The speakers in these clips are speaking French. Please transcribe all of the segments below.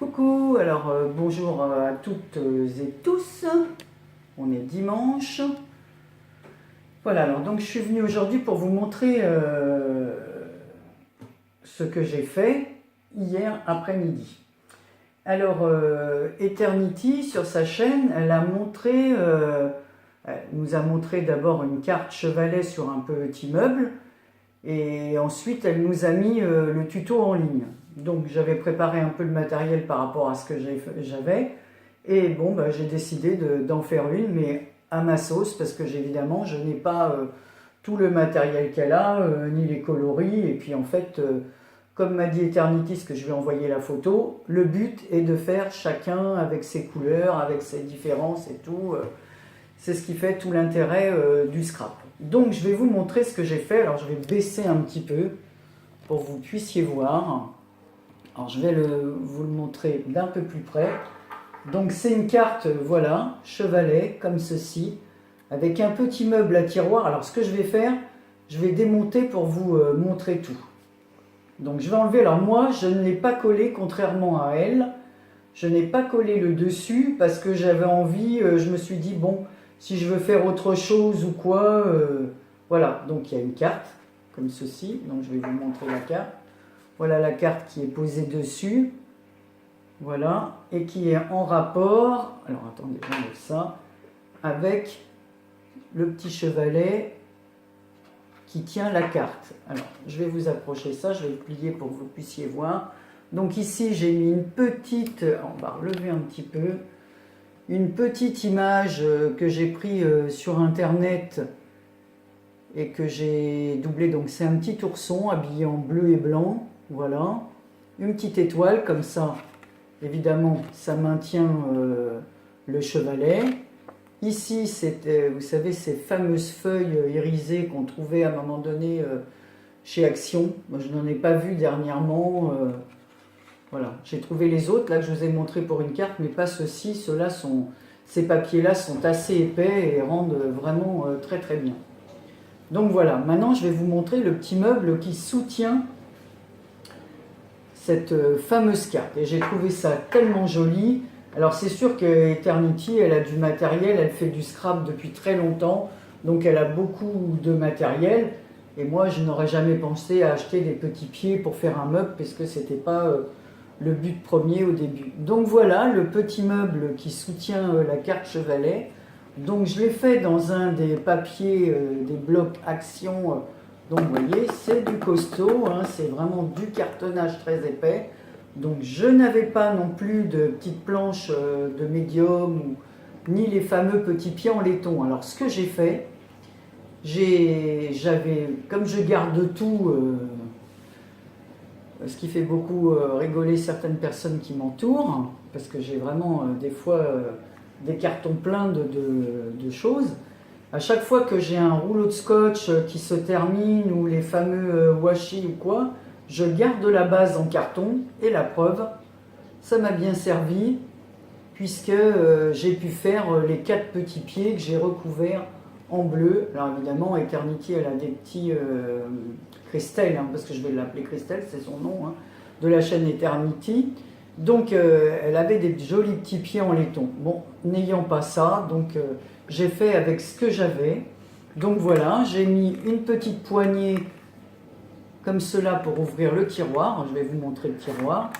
Coucou, alors bonjour à toutes et tous, on est dimanche. Voilà, alors donc je suis venue aujourd'hui pour vous montrer ce que j'ai fait hier après-midi. Alors Eternity sur sa chaîne, elle nous a montré d'abord une carte chevalet sur un petit meuble et ensuite elle nous a mis le tuto en ligne. Donc j'avais préparé un peu le matériel par rapport à ce que j'avais et bon j'ai décidé d'en faire une, mais à ma sauce, parce que évidemment je n'ai pas tout le matériel qu'elle a, ni les coloris, et puis en fait comme m'a dit Eternity, ce que je vais envoyer la photo, le but est de faire chacun avec ses couleurs, avec ses différences et tout. C'est ce qui fait tout l'intérêt du scrap. Donc je vais vous montrer ce que j'ai fait. Alors je vais baisser un petit peu pour que vous puissiez voir. Alors je vais vous le montrer d'un peu plus près. Donc c'est une carte, voilà, chevalet, comme ceci, avec un petit meuble à tiroir. Alors ce que je vais faire, je vais démonter pour vous montrer tout. Donc je vais enlever, alors moi je ne l'ai pas collé contrairement à elle. Je n'ai pas collé le dessus parce que j'avais envie, je me suis dit bon, si je veux faire autre chose ou quoi, voilà. Donc il y a une carte comme ceci, donc je vais vous montrer la carte. Voilà la carte qui est posée dessus, voilà, et qui est en rapport, alors attendez, j'enlève ça, avec le petit chevalet qui tient la carte. Alors je vais vous approcher ça, je vais le plier pour que vous puissiez voir. Donc ici j'ai mis une petite, on va relever un petit peu, une petite image que j'ai pris sur internet et que j'ai doublé. Donc c'est un petit ourson habillé en bleu et blanc, voilà, une petite étoile comme ça, évidemment ça maintient le chevalet. Ici c'est, vous savez, ces fameuses feuilles irisées qu'on trouvait à un moment donné chez Action. Moi je n'en ai pas vu dernièrement. Voilà, j'ai trouvé les autres là que je vous ai montré pour une carte, mais pas ceux-ci. Ceux-là sont, ces papiers-là sont assez épais et rendent vraiment très très bien. Donc voilà, maintenant je vais vous montrer le petit meuble qui soutient cette fameuse carte. Et j'ai trouvé ça tellement joli. Alors c'est sûr que Eternity, elle a du matériel, elle fait du scrap depuis très longtemps, donc elle a beaucoup de matériel. Et moi je n'aurais jamais pensé à acheter des petits pieds pour faire un meuble, parce que c'était pas le but premier au début. Donc voilà le petit meuble qui soutient la carte chevalet. Donc je l'ai fait dans un des papiers, des blocs Action. Donc vous voyez, c'est du costaud, hein, c'est vraiment du cartonnage très épais. Donc je n'avais pas non plus de petites planches de médium, ni les fameux petits pieds en laiton. Alors ce que j'ai fait, comme je garde tout, ce qui fait beaucoup rigoler certaines personnes qui m'entourent, parce que j'ai vraiment des fois des cartons pleins de choses. À chaque fois que j'ai un rouleau de scotch qui se termine, ou les fameux washi ou quoi, je garde la base en carton, et la preuve, ça m'a bien servi, puisque j'ai pu faire les 4 petits pieds que j'ai recouverts en bleu. Alors évidemment, Eternity, elle a des petits Christelle, hein, parce que je vais l'appeler Christelle, c'est son nom, hein, de la chaîne Eternity. Donc elle avait des jolis petits pieds en laiton. Bon, n'ayant pas ça, donc j'ai fait avec ce que j'avais. Donc voilà, j'ai mis une petite poignée comme cela pour ouvrir le tiroir. Je vais vous montrer le tiroir.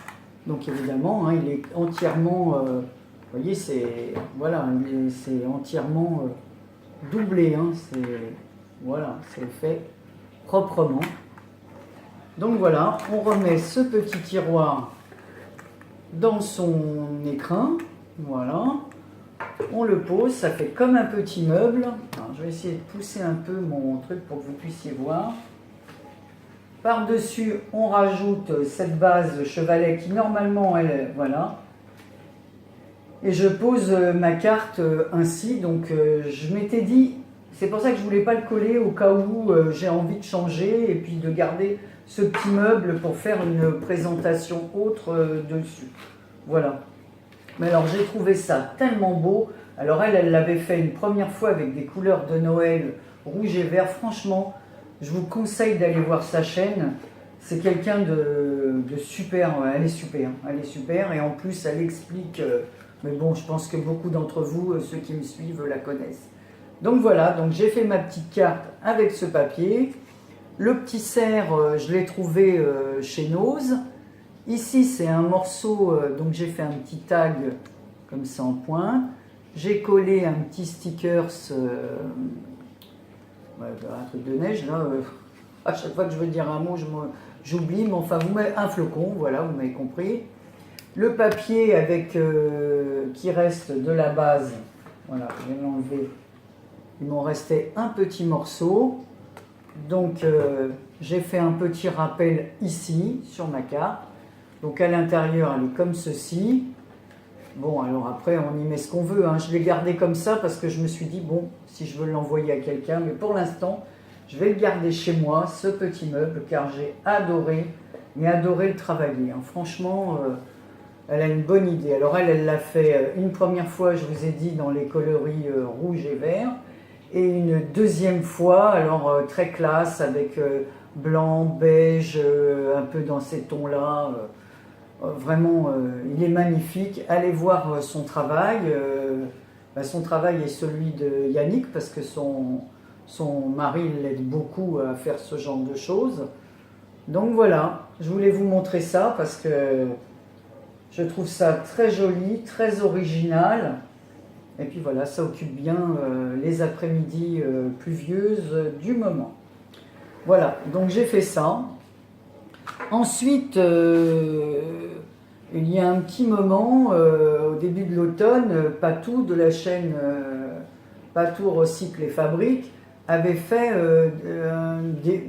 Donc évidemment, hein, il est entièrement, vous voyez, c'est voilà, c'est entièrement doublé. Hein, voilà, c'est fait proprement. Donc voilà, on remet ce petit tiroir dans son écrin, voilà, on le pose, ça fait comme un petit meuble. Alors, je vais essayer de pousser un peu mon truc pour que vous puissiez voir. Par-dessus, on rajoute cette base chevalet qui normalement, elle, voilà. Et je pose ma carte ainsi, donc je m'étais dit, c'est pour ça que je ne voulais pas le coller au cas où j'ai envie de changer et puis de garder ce petit meuble pour faire une présentation autre dessus. Voilà. Mais alors j'ai trouvé ça tellement beau. Alors elle l'avait fait une première fois avec des couleurs de Noël, rouge et vert. Franchement, je vous conseille d'aller voir sa chaîne. C'est quelqu'un de super, elle est super, et en plus elle explique, mais bon, je pense que beaucoup d'entre vous, ceux qui me suivent, la connaissent. Donc voilà, donc j'ai fait ma petite carte avec ce papier. Le petit cerf, je l'ai trouvé chez Nose. Ici, c'est un morceau, donc j'ai fait un petit tag comme ça en point. J'ai collé un petit stickers, un truc de neige, là. À chaque fois que je veux dire un mot, j'oublie, mais enfin, vous mettez un flocon, voilà, vous m'avez compris. Le papier avec qui reste de la base, voilà, je vais l'enlever. Il m'en restait un petit morceau. Donc, j'ai fait un petit rappel ici, sur ma carte. Donc, à l'intérieur, elle est comme ceci. Bon, alors après, on y met ce qu'on veut, hein. Je l'ai gardé comme ça parce que je me suis dit, bon, si je veux l'envoyer à quelqu'un, mais pour l'instant, je vais le garder chez moi, ce petit meuble, car j'ai adoré, mais adoré le travailler, hein. Franchement, elle a une bonne idée. Alors elle l'a fait une première fois, je vous ai dit, dans les coloris rouge et vert, et une deuxième fois, alors très classe, avec blanc, beige, un peu dans ces tons-là. Vraiment, il est magnifique. Allez voir son travail. Son travail est celui de Yannick, parce que son mari l'aide beaucoup à faire ce genre de choses. Donc voilà, je voulais vous montrer ça parce que je trouve ça très joli, très original. Et puis voilà, ça occupe bien les après-midi pluvieuses du moment. Voilà, donc j'ai fait ça. Ensuite, il y a un petit moment, au début de l'automne, Patou de la chaîne Patou Recycle et Fabrique avait fait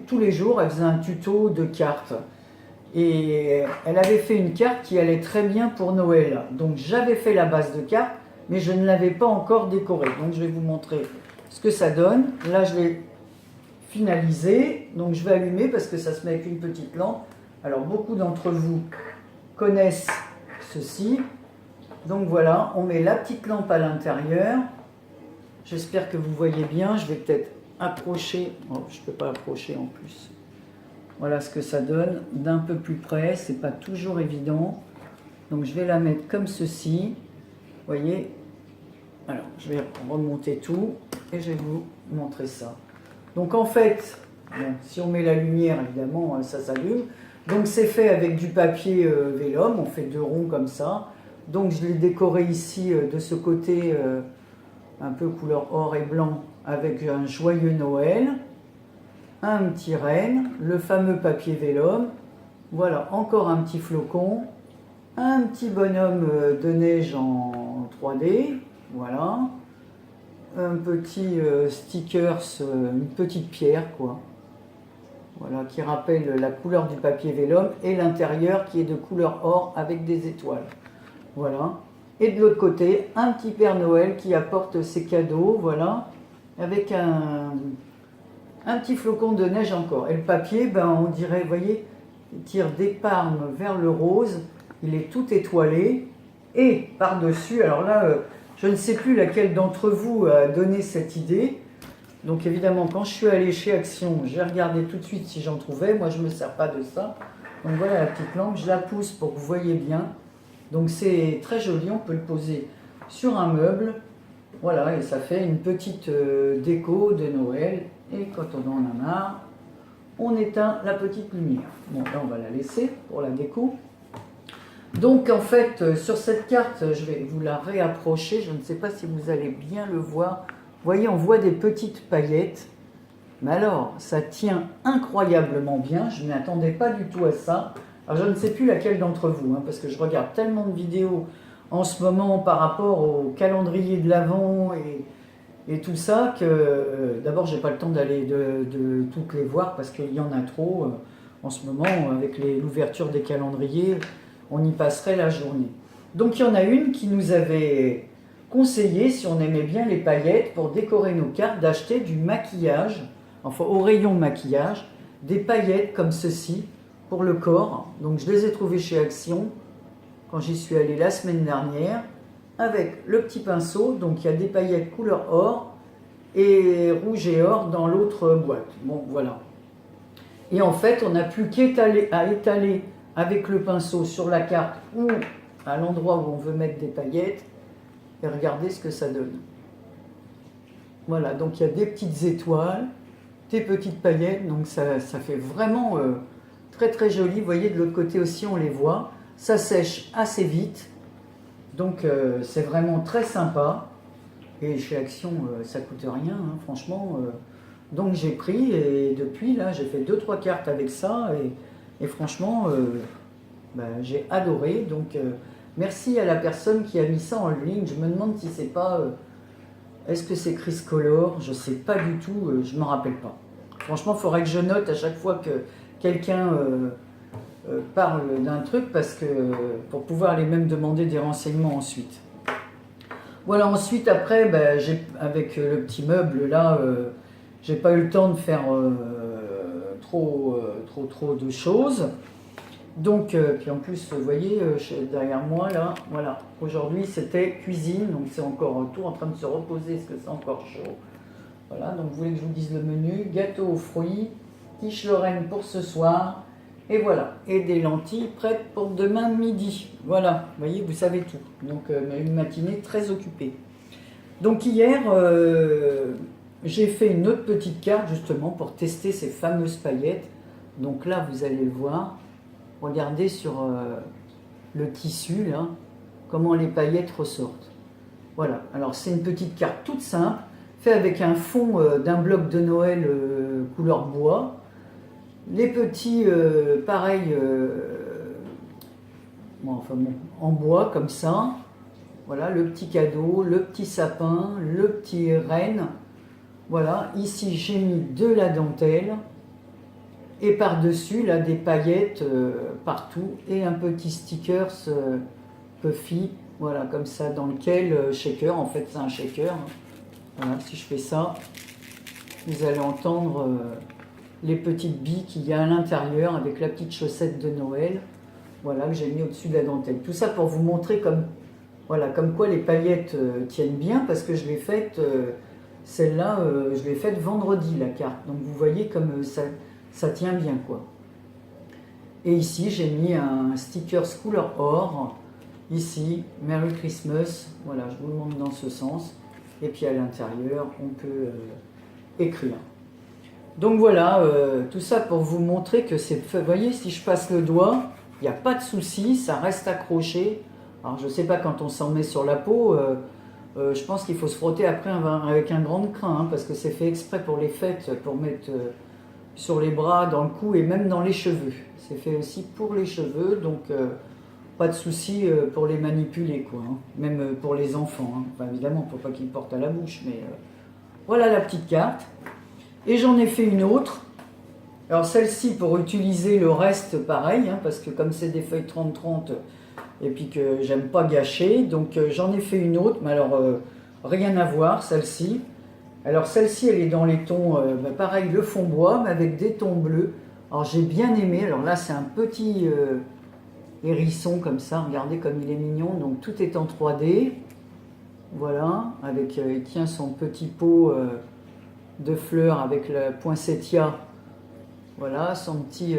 tous les jours, elle faisait un tuto de cartes. Et elle avait fait une carte qui allait très bien pour Noël. Donc j'avais fait la base de carte, mais je ne l'avais pas encore décorée. Donc je vais vous montrer ce que ça donne. Là, je l'ai finalisé. Donc je vais allumer parce que ça se met avec une petite lampe. Alors beaucoup d'entre vous connaissent ceci. Donc voilà, on met la petite lampe à l'intérieur. J'espère que vous voyez bien. Je vais peut-être approcher. Oh, je ne peux pas approcher en plus. Voilà ce que ça donne d'un peu plus près. C'est pas toujours évident. Donc je vais la mettre comme ceci. Vous voyez. Alors je vais remonter tout et je vais vous montrer ça. Donc en fait, bon, si on met la lumière, évidemment, ça s'allume. Donc c'est fait avec du papier vélum, on fait 2 ronds comme ça. Donc je l'ai décoré ici de ce côté un peu couleur or et blanc avec un joyeux Noël, un petit renne, le fameux papier vélum. Voilà, encore un petit flocon, un petit bonhomme de neige en 3D, voilà. Un petit stickers, une petite pierre quoi. Voilà, qui rappelle la couleur du papier vélum et l'intérieur qui est de couleur or avec des étoiles. Voilà. Et de l'autre côté, un petit Père Noël qui apporte ses cadeaux, voilà, avec un petit flocon de neige encore. Et le papier, ben, on dirait, vous voyez, il tire d'épargne vers le rose, il est tout étoilé. Et par-dessus, alors là, je ne sais plus laquelle d'entre vous a donné cette idée. Donc évidemment, quand je suis allée chez Action, j'ai regardé tout de suite si j'en trouvais. Moi, je ne me sers pas de ça. Donc voilà la petite lampe, je la pousse pour que vous voyez bien. Donc c'est très joli, on peut le poser sur un meuble. Voilà, et ça fait une petite déco de Noël. Et quand on en a marre, on éteint la petite lumière. Bon, là, on va la laisser pour la déco. Donc en fait, sur cette carte, je vais vous la réapprocher. Je ne sais pas si vous allez bien le voir. Vous voyez, on voit des petites paillettes. Mais alors, ça tient incroyablement bien. Je ne m'attendais pas du tout à ça. Alors, je ne sais plus laquelle d'entre vous, hein, parce que je regarde tellement de vidéos en ce moment par rapport au calendrier de l'Avent et tout ça, que d'abord, je n'ai pas le temps d'aller de toutes les voir parce qu'il y en a trop. En ce moment, avec l'ouverture des calendriers, on y passerait la journée. Donc, il y en a une qui nous avait conseillé, si on aimait bien les paillettes, pour décorer nos cartes, d'acheter du maquillage, enfin au rayon maquillage, des paillettes comme ceci pour le corps. Donc je les ai trouvées chez Action quand j'y suis allée la semaine dernière, avec le petit pinceau. Donc il y a des paillettes couleur or et rouge et or dans l'autre boîte. Bon voilà. Et en fait on n'a plus qu'à étaler avec le pinceau sur la carte ou à l'endroit où on veut mettre des paillettes et regardez ce que ça donne. Voilà, donc il y a des petites étoiles, des petites paillettes, donc ça fait vraiment très très joli. Vous voyez, de l'autre côté aussi on les voit, ça sèche assez vite, donc c'est vraiment très sympa. Et chez Action, ça coûte rien, hein, franchement. Donc j'ai pris et depuis là, j'ai fait 2-3 cartes avec ça et franchement, j'ai adoré. Donc merci à la personne qui a mis ça en ligne. Je me demande si c'est pas, est-ce que c'est Chris Color? Je sais pas du tout, je me rappelle pas. Franchement, il faudrait que je note à chaque fois que quelqu'un parle d'un truc parce que pour pouvoir les même demander des renseignements ensuite. Voilà, ensuite après, avec le petit meuble là, j'ai pas eu le temps de faire trop de choses. Donc, puis en plus, vous voyez, derrière moi là, voilà, aujourd'hui c'était cuisine, donc c'est encore tout en train de se reposer parce que c'est encore chaud. Voilà, donc vous voulez que je vous dise le menu, gâteau aux fruits, quiche Lorraine pour ce soir, et voilà, et des lentilles prêtes pour demain midi. Voilà, vous voyez, vous savez tout. Donc une matinée très occupée. Donc hier, j'ai fait une autre petite carte justement pour tester ces fameuses paillettes. Donc là, vous allez le voir. Regardez sur le tissu, là, comment les paillettes ressortent. Voilà, alors c'est une petite carte toute simple, faite avec un fond d'un bloc de Noël couleur bois. Les petits, pareil, en bois comme ça. Voilà, le petit cadeau, le petit sapin, le petit renne. Voilà, ici j'ai mis de la dentelle. Et par-dessus, là, des paillettes partout. Et un petit stickers Puffy. Voilà, comme ça, dans lequel, shaker, en fait c'est un shaker. Voilà, si je fais ça, vous allez entendre les petites billes qu'il y a à l'intérieur avec la petite chaussette de Noël. Voilà, que j'ai mis au-dessus de la dentelle. Tout ça pour vous montrer comme quoi les paillettes tiennent bien, parce que je l'ai faite, celle-là, je l'ai faite vendredi, la carte. Donc vous voyez comme ça tient bien, quoi. Et ici, j'ai mis un sticker couleur or. Ici, Merry Christmas. Voilà, je vous le montre dans ce sens. Et puis à l'intérieur, on peut écrire. Donc voilà, tout ça pour vous montrer que c'est... Vous voyez, si je passe le doigt, il n'y a pas de souci, ça reste accroché. Alors je ne sais pas, quand on s'en met sur la peau, je pense qu'il faut se frotter après avec un grand crin, hein, parce que c'est fait exprès pour les fêtes, pour mettre sur les bras, dans le cou et même dans les cheveux. C'est fait aussi pour les cheveux, donc pas de souci pour les manipuler, quoi, hein. Même pour les enfants, hein. Enfin, évidemment, pour pas qu'ils portent à la bouche, mais voilà la petite carte. Et j'en ai fait une autre. Alors celle-ci, pour utiliser le reste, pareil, hein, parce que comme c'est des feuilles 30-30, et puis que j'aime pas gâcher, donc j'en ai fait une autre, mais alors rien à voir, celle-ci. Alors celle-ci, elle est dans les tons, pareil, le fond bois, mais avec des tons bleus. Alors j'ai bien aimé, alors là c'est un petit hérisson comme ça, regardez comme il est mignon, donc tout est en 3D. Voilà, avec, il tient son petit pot de fleurs avec la poinsettia. Voilà, son petit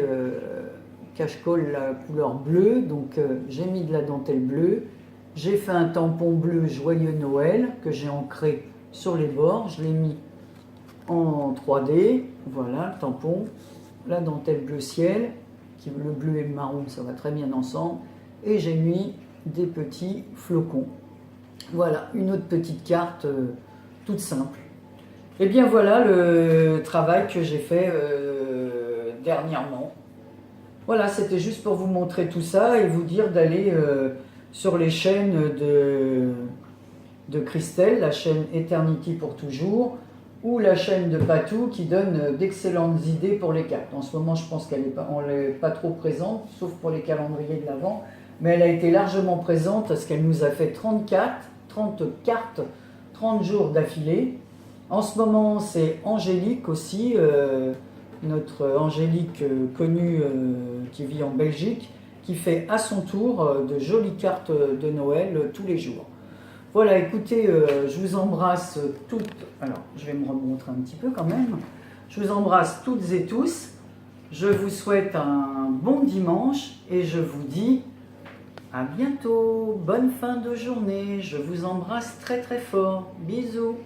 cache-colle la couleur bleue, donc j'ai mis de la dentelle bleue. J'ai fait un tampon bleu Joyeux Noël que j'ai ancré sur les bords, je l'ai mis en 3D, voilà le tampon, la dentelle bleu ciel, le bleu et le marron ça va très bien ensemble, et j'ai mis des petits flocons. Voilà, une autre petite carte toute simple. Et bien voilà le travail que j'ai fait dernièrement. Voilà, c'était juste pour vous montrer tout ça et vous dire d'aller sur les chaînes de Christelle, la chaîne Eternity pour toujours, ou la chaîne de Patou qui donne d'excellentes idées pour les cartes. En ce moment, je pense qu'elle n'est pas trop présente, sauf pour les calendriers de l'Avent, mais elle a été largement présente parce qu'elle nous a fait 30 cartes, 30 jours d'affilée. En ce moment, c'est Angélique aussi, notre Angélique connue qui vit en Belgique, qui fait à son tour de jolies cartes de Noël tous les jours. Voilà, écoutez, je vous embrasse toutes, alors je vais me remontrer un petit peu quand même, je vous embrasse toutes et tous, Je vous souhaite un bon dimanche et je vous dis à bientôt. Bonne fin de journée. Je vous embrasse très très fort. Bisous.